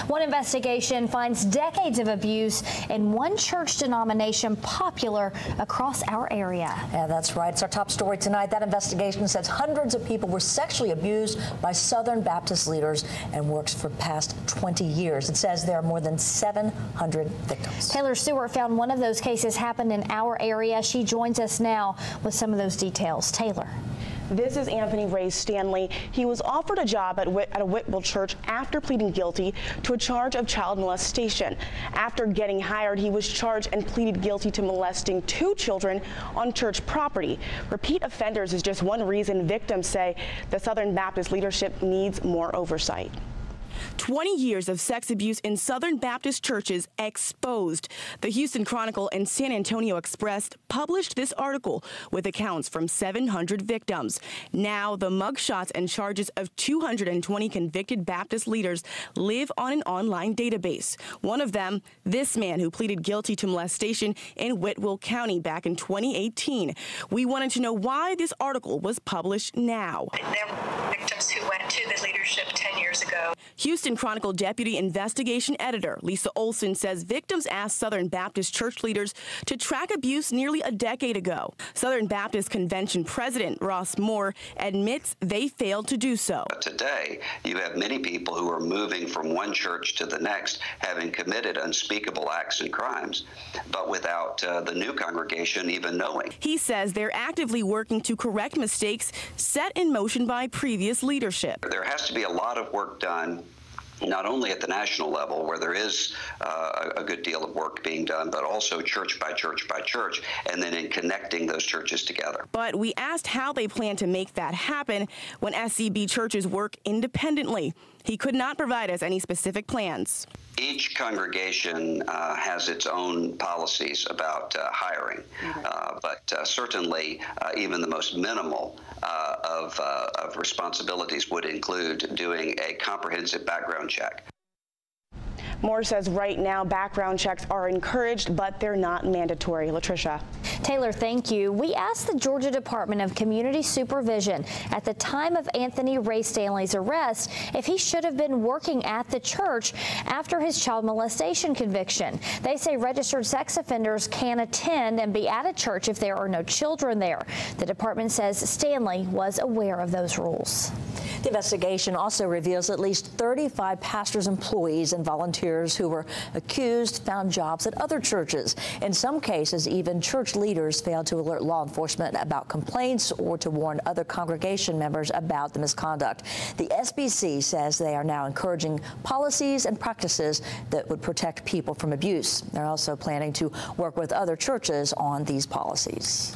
One investigation finds decades of abuse in one church denomination popular across our area. Yeah, that's right. It's our top story tonight. That investigation says hundreds of people were sexually abused by Southern Baptist leaders and works for past 20 years. It says there are more than 700 victims. Taylor Stewart found one of those cases happened in our area. She joins us now with some of those details. Taylor. This is Anthony Ray Stanley. He was offered a job at a Whitwell church after pleading guilty to a charge of child molestation. After getting hired, he was charged and pleaded guilty to molesting 2 children on church property. Repeat offenders is just one reason victims say the Southern Baptist leadership needs more oversight. 20 years of sex abuse in Southern Baptist churches exposed. The Houston Chronicle and San Antonio Express published this article with accounts from 700 victims. Now, the mugshots and charges of 220 convicted Baptist leaders live on an online database. One of them, this man who pleaded guilty to molestation in Whitwell County back in 2018. We wanted to know why this article was published now. There were victims who went to the leadership 10 years ago. Houston Chronicle Deputy Investigation Editor Lisa Olson says victims asked Southern Baptist church leaders to track abuse nearly a decade ago. Southern Baptist Convention President Ross Moore admits they failed to do so. Today, you have many people who are moving from one church to the next, having committed unspeakable acts and crimes, but without the new congregation even knowing. He says they're actively working to correct mistakes set in motion by previous leadership. There has to be a lot of work done, not only at the national level, where there is a good deal of work being done, but also church by church by church, and then in connecting those churches together. But we asked how they plan to make that happen when SCB churches work independently. He could not provide us any specific plans. Each congregation has its own policies about hiring, but certainly even the most minimal of responsibilities would include doing a comprehensive background check. Moore says right now background checks are encouraged, but they're not mandatory. Latricia. Taylor, thank you. We asked the Georgia Department of Community Supervision at the time of Anthony Ray Stanley's arrest if he should have been working at the church after his child molestation conviction. They say registered sex offenders can attend and be at a church if there are no children there. The department says Stanley was aware of those rules. The investigation also reveals at least 35 pastors, employees, and volunteers who were accused found jobs at other churches. In some cases, even church leaders failed to alert law enforcement about complaints or to warn other congregation members about the misconduct. The SBC says they are now encouraging policies and practices that would protect people from abuse. They're also planning to work with other churches on these policies.